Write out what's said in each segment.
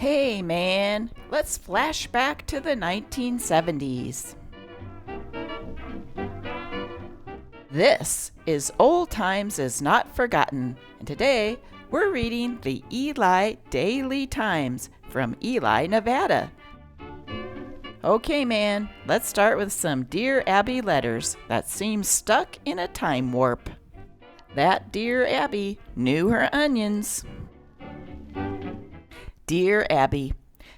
Hey man, let's flash back to the 1970s. This is Old Times Is Not Forgotten, and today we're reading the Eli Daily Times from Ely, Nevada. Okay man, let's start with some Dear Abby letters that seem stuck in a time warp. That Dear Abby knew her onions. Dear Abby,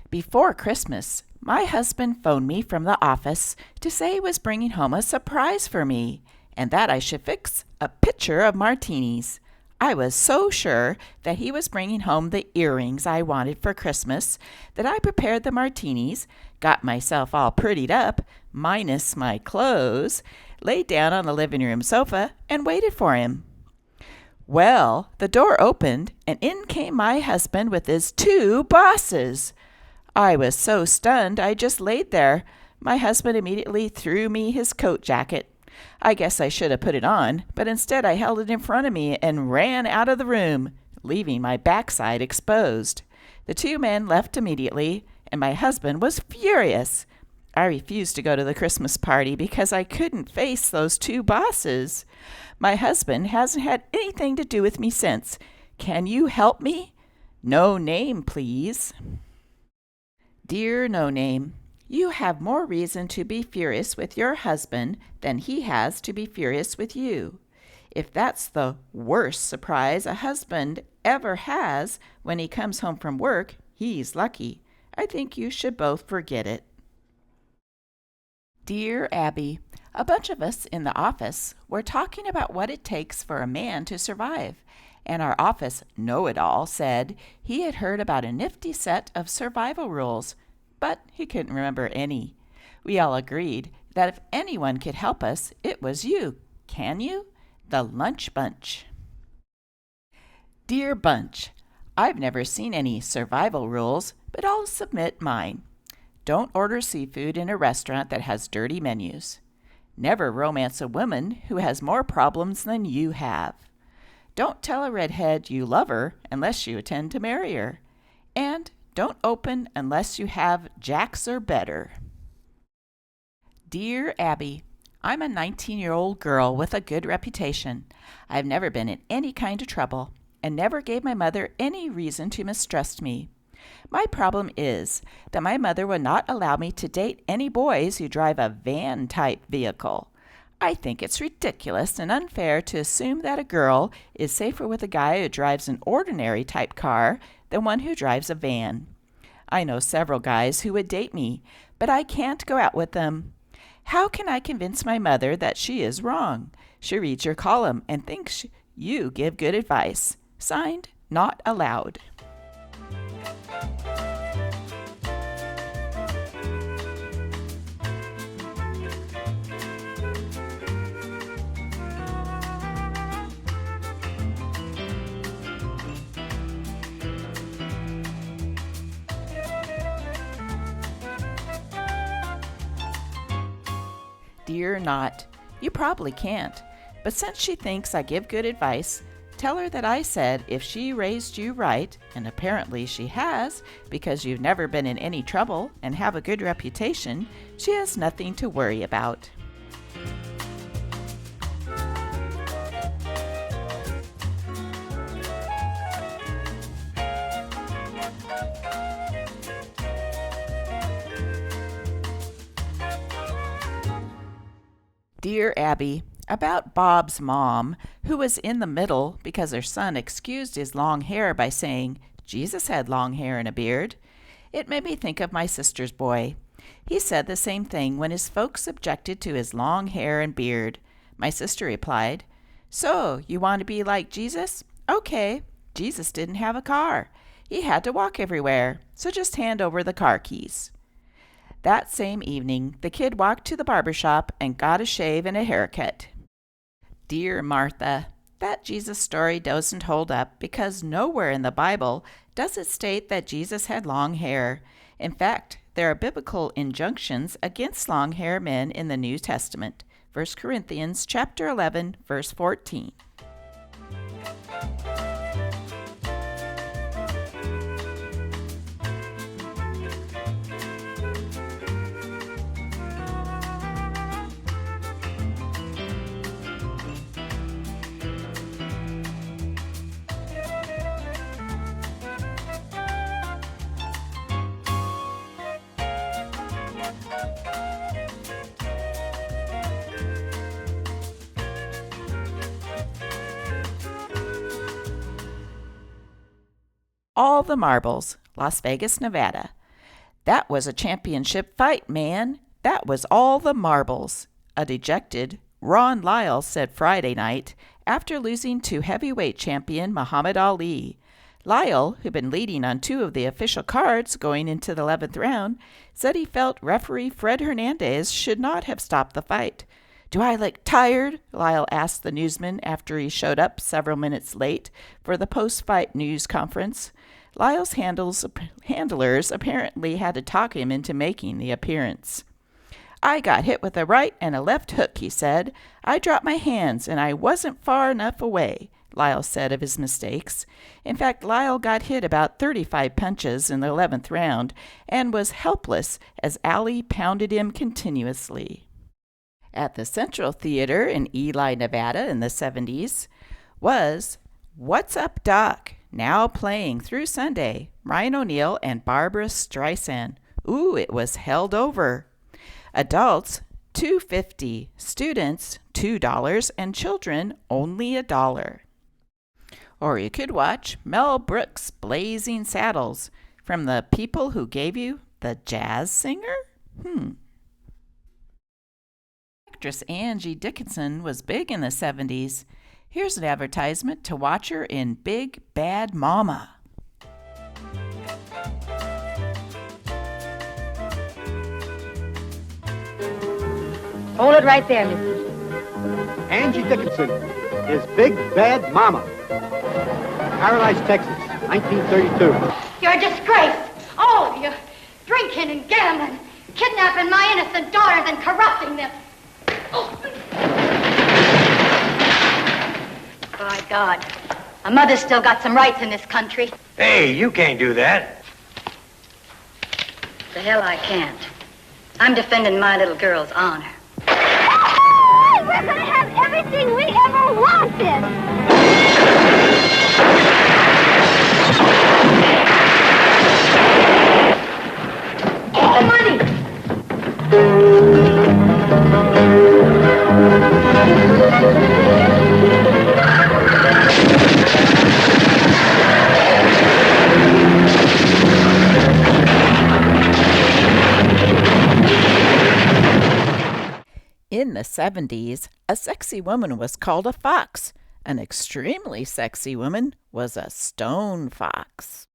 before Christmas, my husband phoned me from the office to say he was bringing home a surprise for me and that I should fix a pitcher of martinis. I was so sure that he was bringing home the earrings I wanted for Christmas that I prepared the martinis, got myself all prettied up, minus my clothes, laid down on the living room sofa, and waited for him. Well, the door opened, and in came my husband with his two bosses. I was so stunned I just laid there. My husband immediately threw me his coat jacket. I guess I should have put it on, but instead I held it in front of me and ran out of the room, leaving my backside exposed. The two men left immediately, and my husband was furious. I refused to go to the Christmas party because I couldn't face those two bosses. My husband hasn't had anything to do with me since. Can you help me? No name, please. Dear No Name, you have more reason to be furious with your husband than he has to be furious with you. If that's the worst surprise a husband ever has when he comes home from work, he's lucky. I think you should both forget it. Dear Abby, a bunch of us in the office were talking about what it takes for a man to survive, and our office know-it-all said he had heard about a nifty set of survival rules, but he couldn't remember any. We all agreed that if anyone could help us, it was you. Can you? The Lunch Bunch. Dear Bunch, I've never seen any survival rules, but I'll submit mine. Don't order seafood in a restaurant that has dirty menus. Never romance a woman who has more problems than you have. Don't tell a redhead you love her unless you intend to marry her. And don't open unless you have Jacks or better. Dear Abby, I'm a 19-year-old girl with a good reputation. I've never been in any kind of trouble and never gave my mother any reason to mistrust me. My problem is that my mother will not allow me to date any boys who drive a van-type vehicle. I think it's ridiculous and unfair to assume that a girl is safer with a guy who drives an ordinary type car than one who drives a van. I know several guys who would date me, but I can't go out with them. How can I convince my mother that she is wrong? She reads your column and thinks you give good advice. Signed, Not Allowed. Dear Not, you probably can't, but since she thinks I give good advice, tell her that I said if she raised you right, and apparently she has, because you've never been in any trouble and have a good reputation, she has nothing to worry about. Dear Abby, about Bob's mom, who was in the middle because her son excused his long hair by saying Jesus had long hair and a beard. It made me think of my sister's boy. He said the same thing when his folks objected to his long hair and beard. My sister replied, "So, you want to be like Jesus? Okay, Jesus didn't have a car. He had to walk everywhere, so just hand over the car keys." That same evening, the kid walked to the barber shop and got a shave and a haircut. Dear Martha, that Jesus story doesn't hold up because nowhere in the Bible does it state that Jesus had long hair. In fact, there are biblical injunctions against long-haired men in the New Testament. 1 Corinthians chapter 11, verse 14. All the Marbles, Las Vegas, Nevada. That was a championship fight, man. That was all the marbles. A dejected Ron Lyle said Friday night after losing to heavyweight champion Muhammad Ali. Lyle, who'd been leading on 2 of the official cards going into the 11th round, said he felt referee Fred Hernandez should not have stopped the fight. "Do I look tired?" Lyle asked the newsman after he showed up several minutes late for the post-fight news conference. Lyle's handlers apparently had to talk him into making the appearance. "I got hit with a right and a left hook," he said. "I dropped my hands and I wasn't far enough away," Lyle said of his mistakes. In fact, Lyle got hit about 35 punches in the 11th round and was helpless as Ali pounded him continuously. At the Central Theater in Ely, Nevada in the 70s was What's Up, Doc? Now playing through Sunday. Ryan O'Neal and Barbara Streisand. Ooh, it was held over. Adults, $2.50. Students, $2. And children, only $1. Or you could watch Mel Brooks' Blazing Saddles from the people who gave you the jazz singer? Actress Angie Dickinson was big in the 70s. Here's an advertisement to watch her in Big Bad Mama. Hold it right there, Missy. Angie Dickinson is Big Bad Mama. Paradise, Texas, 1932. You're a disgrace. All of you. Drinking and gambling. Kidnapping my innocent daughters and corrupting them. Oh. By God. A mother's still got some rights in this country. Hey, you can't do that. The hell I can't. I'm defending my little girl's honor. We're gonna have everything we ever wanted! Get the money! In the 70s, a sexy woman was called a fox. An extremely sexy woman was a stone fox.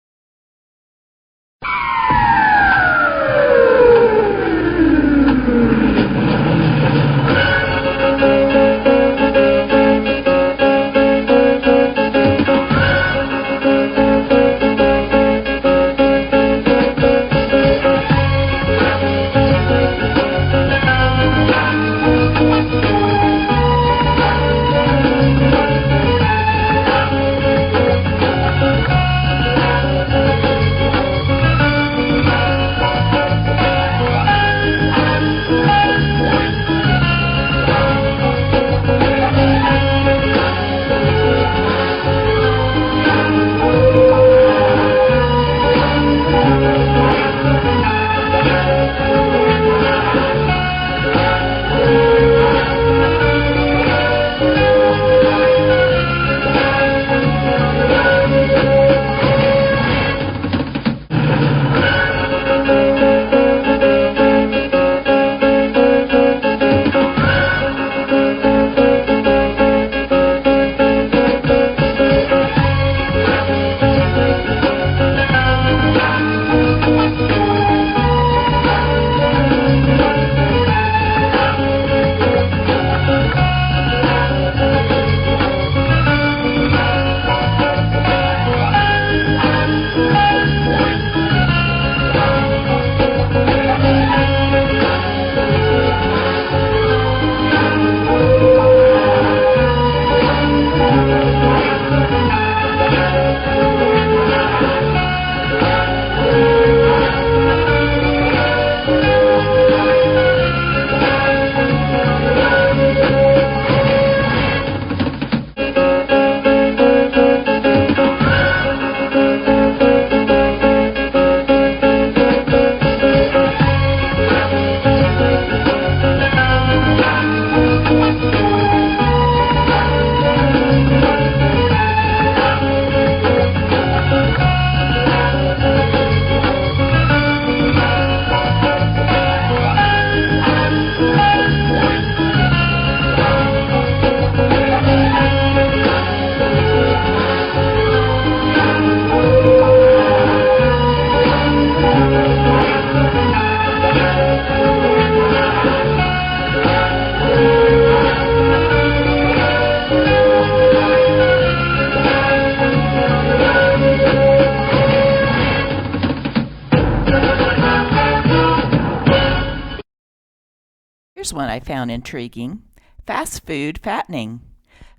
Here's one I found intriguing. Fast food fattening.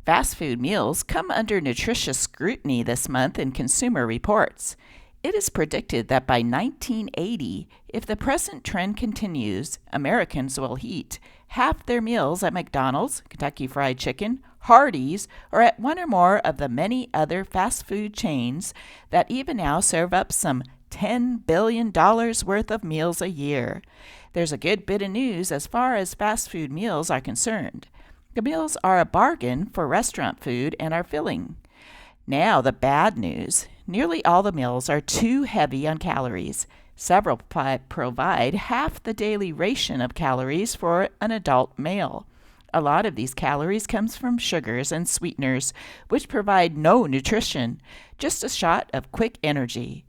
Fast food meals come under nutritious scrutiny this month in Consumer Reports. It is predicted that by 1980, if the present trend continues, Americans will eat half their meals at McDonald's, Kentucky Fried Chicken, Hardee's, or at one or more of the many other fast food chains that even now serve up some $10 billion worth of meals a year. There's a good bit of news as far as fast food meals are concerned. The meals are a bargain for restaurant food and are filling. Now the bad news. Nearly all the meals are too heavy on calories. Several provide half the daily ration of calories for an adult male. A lot of these calories comes from sugars and sweeteners, which provide no nutrition, just a shot of quick energy.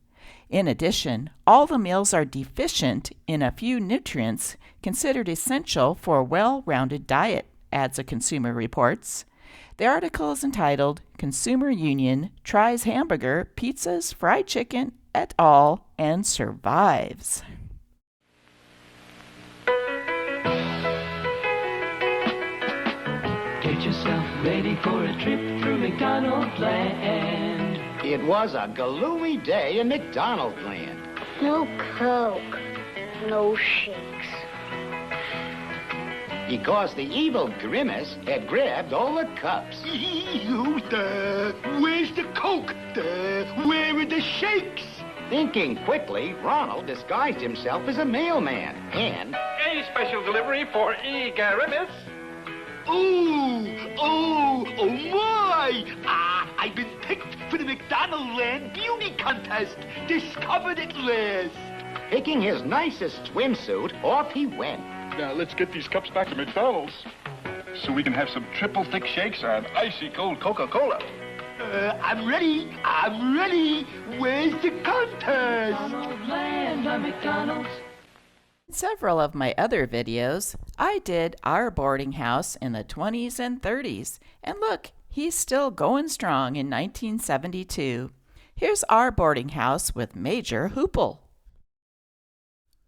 In addition, all the meals are deficient in a few nutrients considered essential for a well-rounded diet, adds a Consumer Reports. The article is entitled, Consumer Union Tries Hamburger, Pizzas, Fried Chicken, et al. And Survives. Get yourself ready for a trip through McDonald's land. It was a gloomy day in McDonald land. No Coke. No shakes. Because the evil Grimace had grabbed all the cups. Where's the Coke? Where are the shakes? Thinking quickly, Ronald disguised himself as a mailman and... A special delivery for E. Grimace. Oh my! I've been picked for the McDonald Land Beauty Contest. Discovered at last. Picking his nicest swimsuit, off he went. Now let's get these cups back to McDonald's so we can have some triple thick shakes and icy cold Coca-Cola. I'm ready. Where's the contest? McDonald's land by McDonald's. In several of my other videos, I did our boarding house in the 20s and 30s, and look, he's still going strong in 1972. Here's our boarding house with Major Hoople.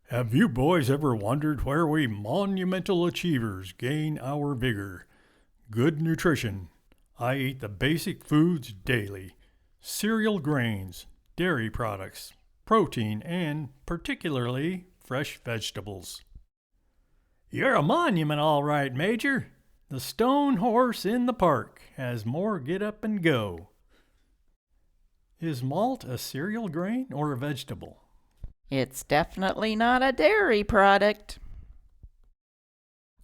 Have you boys ever wondered where we monumental achievers gain our vigor? Good nutrition. I eat the basic foods daily. Cereal grains, dairy products, protein, and particularly fresh vegetables. You're a monument all right, Major. The stone horse in the park has more get up and go. Is malt a cereal grain or a vegetable? It's definitely not a dairy product.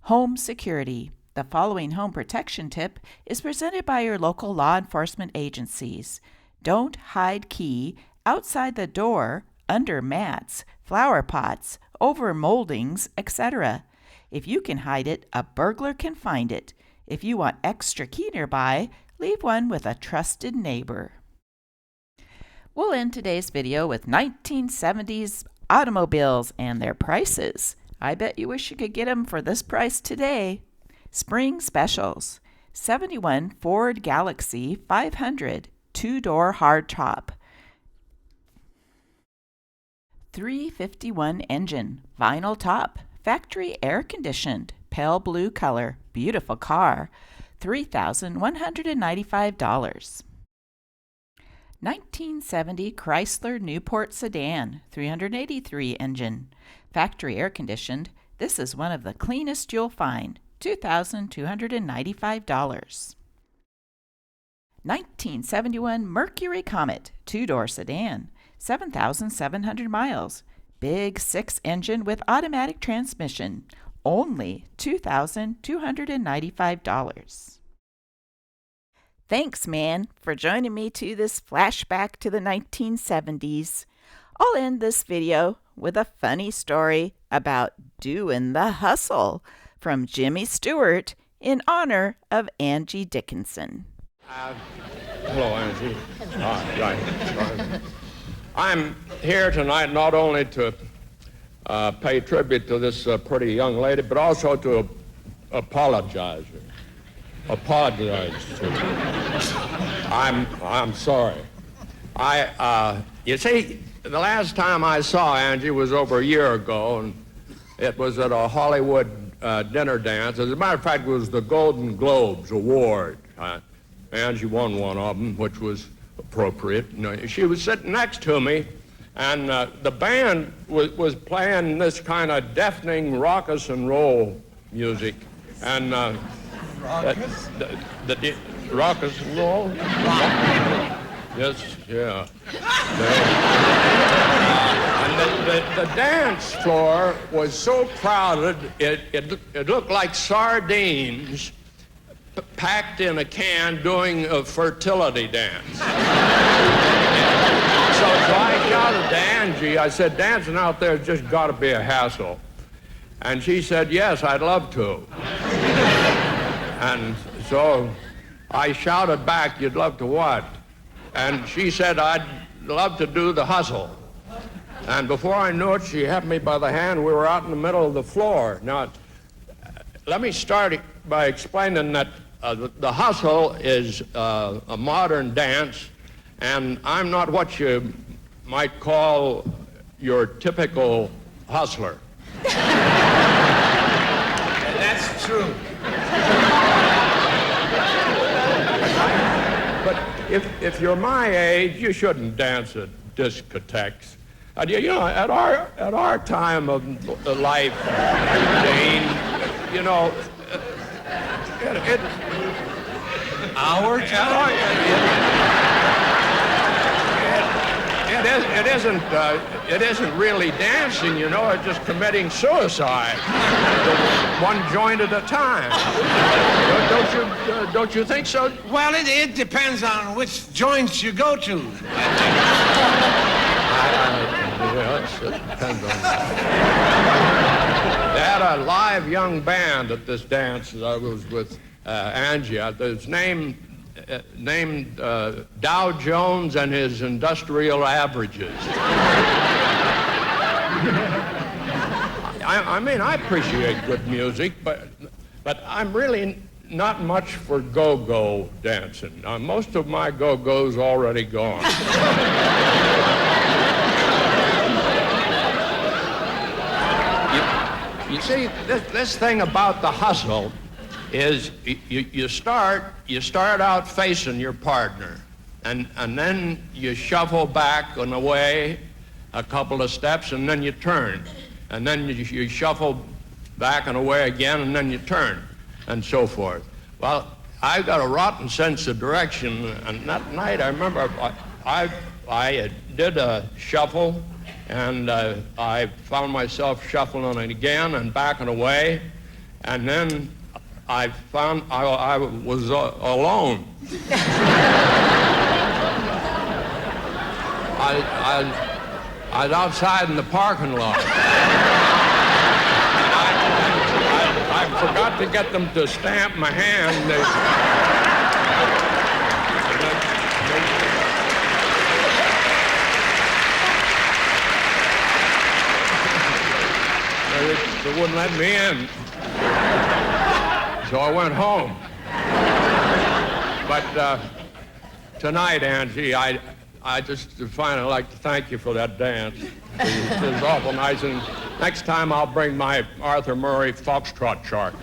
Home security. The following home protection tip is presented by your local law enforcement agencies. Don't hide key outside the door, under mats, flower pots, over moldings, etc. If you can hide it, a burglar can find it. If you want extra key nearby, leave one with a trusted neighbor. We'll end today's video with 1970s automobiles and their prices. I bet you wish you could get them for this price today. Spring specials. 71 Ford Galaxy 500 two-door hardtop. 351 engine, vinyl top, factory air conditioned, pale blue color, beautiful car, $3,195. 1970 Chrysler Newport sedan, 383 engine, factory air conditioned. This is one of the cleanest you'll find, $2,295. 1971 Mercury Comet, two-door sedan, 7,700 miles, big 6 engine with automatic transmission, only $2,295. Thanks, man, for joining me to this flashback to the 1970s. I'll end this video with a funny story about doing the hustle from Jimmy Stewart in honor of Angie Dickinson. Hello, Angie. Right. I'm here tonight not only to pay tribute to this pretty young lady, but also to apologize to her. I'm sorry. You see, the last time I saw Angie was over a year ago, and it was at a Hollywood dinner dance. As a matter of fact, it was the Golden Globes Award. Angie won one of them, which was appropriate. She was sitting next to me, and the band was playing this kind of deafening raucous and roll music. And the raucous and roll? Yes, yeah. And the dance floor was so crowded, it looked like sardines packed in a can doing a fertility dance. So I shouted to Angie, I said, dancing out there has just got to be a hassle. And she said, yes, I'd love to. And so I shouted back, you'd love to what? And she said, I'd love to do the hustle. And before I knew it, she had me by the hand. We were out in the middle of the floor. Now, let me start by explaining that the hustle is a modern dance, and I'm not what you might call your typical hustler. That's true. But if you're my age, you shouldn't dance at discotheques. You know, at our time of life, Dane, you know, Our time? It isn't really dancing, you know. It's just committing suicide, one joint at a time. Don't you think so? Well, it depends on which joints you go to. Yes, it depends on that. They had a live young band at this dance that I was with Angie. It's named Dow Jones and his Industrial Averages. I mean, I appreciate good music, but I'm really not much for go-go dancing. Most of my go-go's already gone. You see, this thing about the hustle is you start out facing your partner, and then you shuffle back and away a couple of steps, and then you turn, and then you shuffle back and away again, and then you turn, and so forth. Well, I've got a rotten sense of direction, and that night I remember I did a shuffle. And I found myself shuffling it again and backing away. And then I found I was alone. I was outside in the parking lot. I forgot to get them to stamp my hand. They wouldn't let me in. So I went home. But tonight, Angie, I just finally like to thank you for that dance. It was awful nice, and next time I'll bring my Arthur Murray Foxtrot chart.